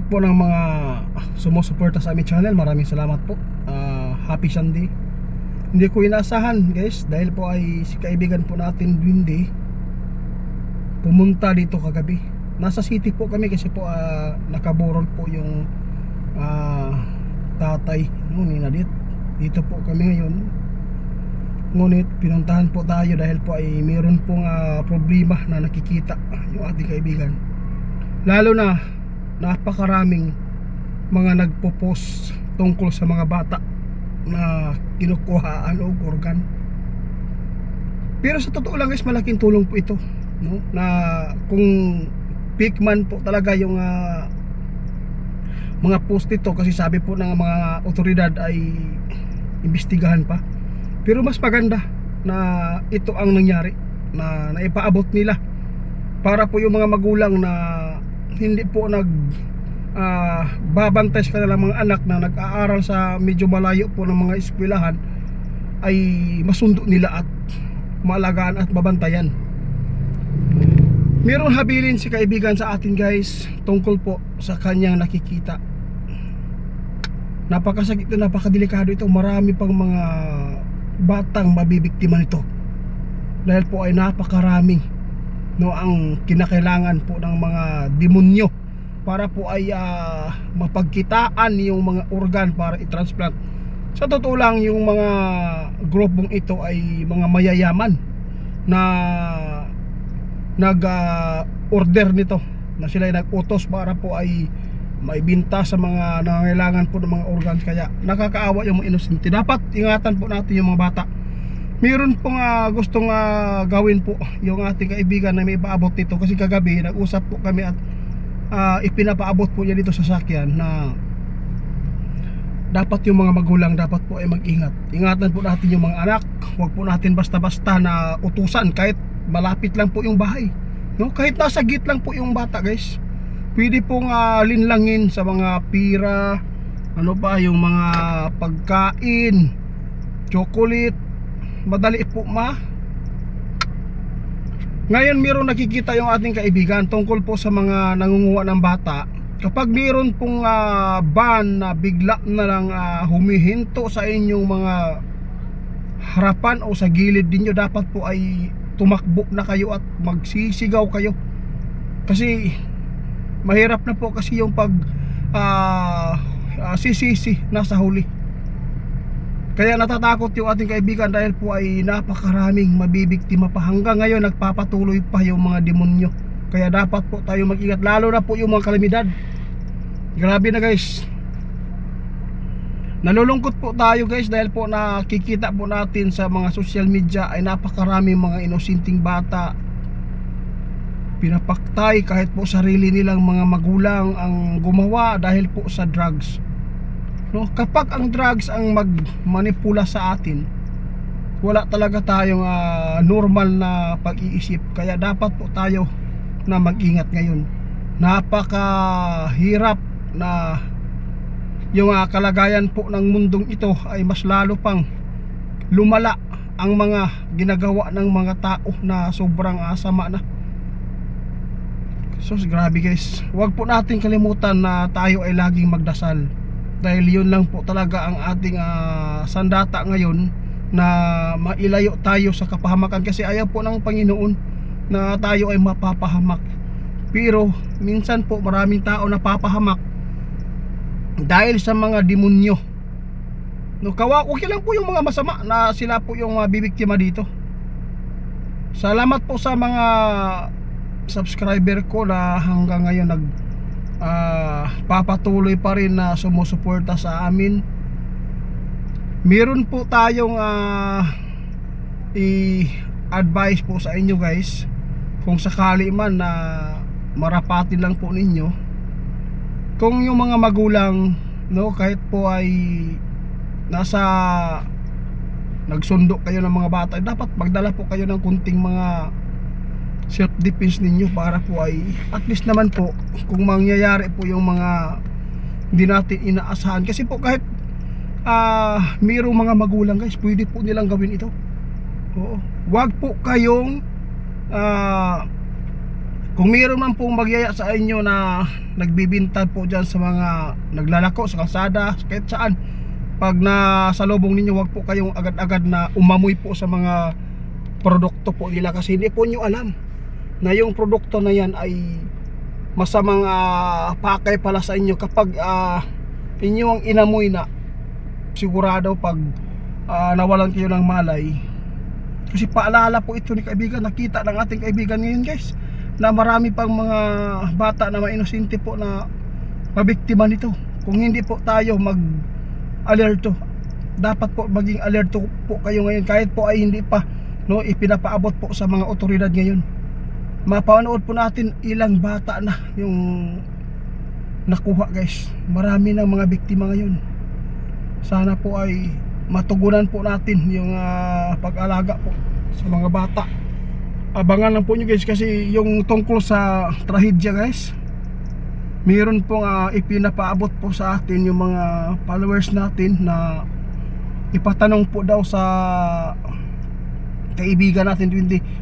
lahat po ng mga sumusuporta sa aming channel, maraming salamat po. Happy Sunday. Hindi ko inaasahan guys, dahil po ay si kaibigan po natin Windy pumunta dito kagabi. Nasa city po kami kasi po nakaborol po yung tatay ni Nadit. Dito po kami ngayon. Ngunit pinuntahan po tayo dahil po ay mayroon pong problema na nakikita yung ating kaibigan. Lalo na napakaraming mga nagpo-post tungkol sa mga bata na kinukuhaan o organ. Pero sa totoo lang guys, malaking tulong po ito, no? Na kung peak man po talaga yung mga post ito, kasi sabi po ng mga otoridad ay imbestigahan pa. Pero mas maganda na ito ang nangyari, na naipaabot nila para po yung mga magulang na hindi po babantay sa kanilang mga anak na nag-aaral sa medyo malayo po ng mga eskwelahan ay masundo nila at maalagaan at babantayan. Mayroong habilin si kaibigan sa atin guys tungkol po sa kanyang nakikita. Napakasakit ito, napakadelikado ito. Marami pang mga batang mabibiktima nito dahil po ay napakaraming ang kinakailangan po ng mga demonyo para po ay mapagkitaan yung mga organ para i-transplant. Sa totoo lang, yung mga grupong ito ay mga mayayaman na nag-order nito, na sila ay nag-utos para po ay maibinta sa mga nangangailangan po ng mga organs. Kaya nakakaawa yung mga inosente. Dapat ingatan po natin yung mga bata. Meron pong gustong gawin po yung ating kaibigan na may paabot nito, kasi kagabi nag-usap po kami at ipinapaabot po niya dito sa sakyan na dapat yung mga magulang dapat po ay mag-ingat. Ingatan po natin yung mga anak. Huwag po natin basta-basta na utusan kahit malapit lang po yung bahay, no? Kahit nasa gate lang po yung bata guys, pwede pong linlangin sa mga pira, ano pa, yung mga pagkain, chocolate, madali po Ngayon mayroong nakikita yung ating kaibigan tungkol po sa mga nangunguha ng bata. Kapag mayroon pong ban na bigla na lang humihinto sa inyong mga harapan o sa gilid ninyo, dapat po ay tumakbo na kayo at magsisigaw kayo. Kasi mahirap na po kasi yung pag sisisi nasa huli. Kaya natatakot yung ating kaibigan dahil po ay napakaraming mabibiktima pa. Hanggang ngayon nagpapatuloy pa yung mga demonyo. Kaya dapat po tayo mag-ingat, lalo na po yung mga kalamidad. Grabe na guys. Nalulungkot po tayo guys dahil po nakikita po natin sa mga social media ay napakaraming mga inosinting bata pinapaktay, kahit po sarili nilang mga magulang ang gumawa dahil po sa drugs. No, kapag ang drugs ang magmanipula sa atin, wala talaga tayong normal na pag-iisip. Kaya dapat po tayo na mag-ingat ngayon. Napakahirap na yung kalagayan po ng mundong ito ay mas lalo pang lumala ang mga ginagawa ng mga tao na sobrang sama na. So grabe guys, huwag po natin kalimutan na tayo ay laging magdasal, dahil yun lang po talaga ang ating sandata ngayon na mailayo tayo sa kapahamakan. Kasi ayaw po ng Panginoon na tayo ay mapapahamak. Pero minsan po maraming tao napapahamak dahil sa mga demonyo. No, okay lang po yung mga masama na sila po yung bibiktima dito. Salamat po sa mga subscriber ko na hanggang ngayon papatuloy pa rin na sumusuporta sa amin. Meron po tayong i-advise po sa inyo guys, kung sakali man na marapatin lang po ninyo, kung yung mga magulang, no, kahit po ay nagsundo kayo ng mga bata, dapat magdala po kayo ng kunting mga self defense ninyo para po ay at least naman po kung mangyayari po yung mga hindi natin inaasahan. Kasi po kahit mayroong mga magulang guys, pwede po nilang gawin ito. Oo. Wag po kayong Kung mayroon man pong magyaya sa inyo na nagbibintad po dyan sa mga naglalako sa kalsada, kahit saan, pag nasalubong ninyo, wag po kayong agad-agad na umamoy po sa mga produkto po nila, kasi hindi po nyo alam na yung produkto na yan ay masamang pakay pala sa inyo. Kapag inyo ang inamoy na, sigurado pag nawalan kayo ng malay. Kasi paalala po ito ni kaibigan, nakita ng ating kaibigan ngayon guys, na marami pang mga bata na mainosente po na mabiktima nito. Kung hindi po tayo mag-alerto, dapat po maging alerto po kayo ngayon, kahit po ay hindi pa ipinapaabot po sa mga otoridad ngayon. Mapanood po natin ilang bata na yung nakuha guys. Marami ng mga biktima ngayon. Sana po ay matugunan po natin yung pag-alaga po sa mga bata. Abangan lang po nyo guys, kasi yung tungkol sa trahedya guys, mayroon pong ipinapaabot po sa atin yung mga followers natin na ipatanong po daw sa kaibigan natin.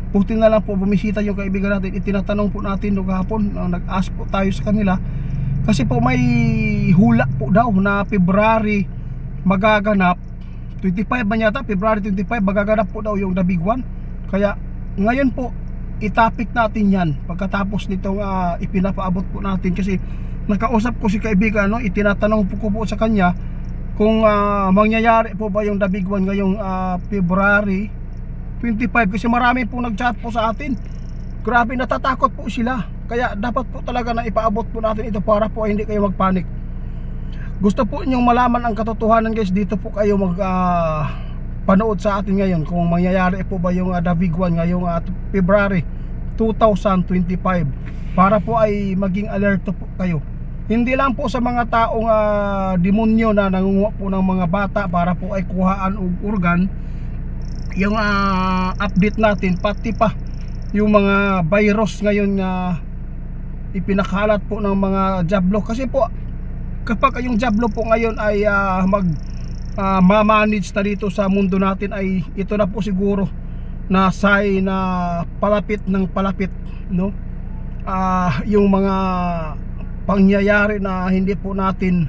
Puti na lang po bumisita yung kaibigan natin, itinatanong po natin noong hapon, nag-ask po tayo sa kanila, kasi po may hula po daw na February magaganap, 25 ba yata, February 25 magaganap po daw yung The Big One. Kaya ngayon po itapik natin yan pagkatapos nitong ipinapaabot po natin, kasi nakausap ko si kaibigan, itinatanong po ko po sa kanya kung mangyayari po ba yung The Big One ngayong February 25, kasi marami pong nag-chat po sa atin. Grabe, natatakot po sila. Kaya dapat po talaga na ipaabot po natin ito para po hindi kayo magpanik. Gusto po ninyong malaman ang katotohanan guys, dito po kayo panood sa atin ngayon kung mangyayari po ba yung The Big One ngayong February 2025, para po ay maging alerto po kayo. Hindi lang po sa mga taong demonyo na nangunguha po ng mga bata para po ay kuhaan o organ yung update natin, pati pa yung mga virus ngayon na ipinakalat po ng mga jablo. Kasi po kapag yung jablo po ngayon ay ma-manage na dito sa mundo natin, ay ito na po siguro na sign na palapit ng palapit, yung mga pangyayari na hindi po natin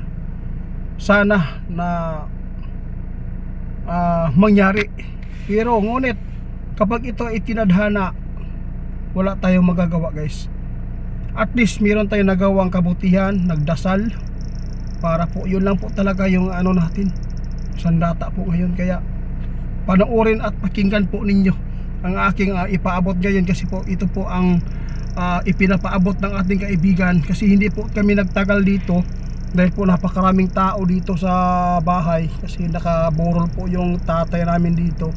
sana na mangyari. Pero ngunit kapag ito ay tinadhana, wala tayong magagawa guys. At least meron tayong nagawang kabutihan, nagdasal, para po yun lang po talaga yung natin, sandata po ngayon. Kaya panoorin at pakinggan po ninyo ang aking ipaabot ngayon, kasi po ito po ang ipinapaabot ng ating kaibigan. Kasi hindi po kami nagtagal dito, dahil po napakaraming tao dito sa bahay, kasi nakaburol po yung tatay namin dito.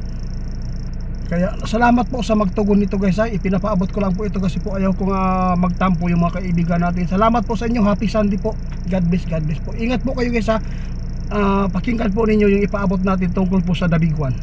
Kaya salamat po sa magtugon nito guys, ipinapaabot ko lang po ito kasi po ayaw kong magtampo yung mga kaibigan natin. Salamat po sa inyo, happy Sunday po, God bless po. Ingat po kayo guys, pakinggan po ninyo yung ipaabot natin tungkol po sa The Big One.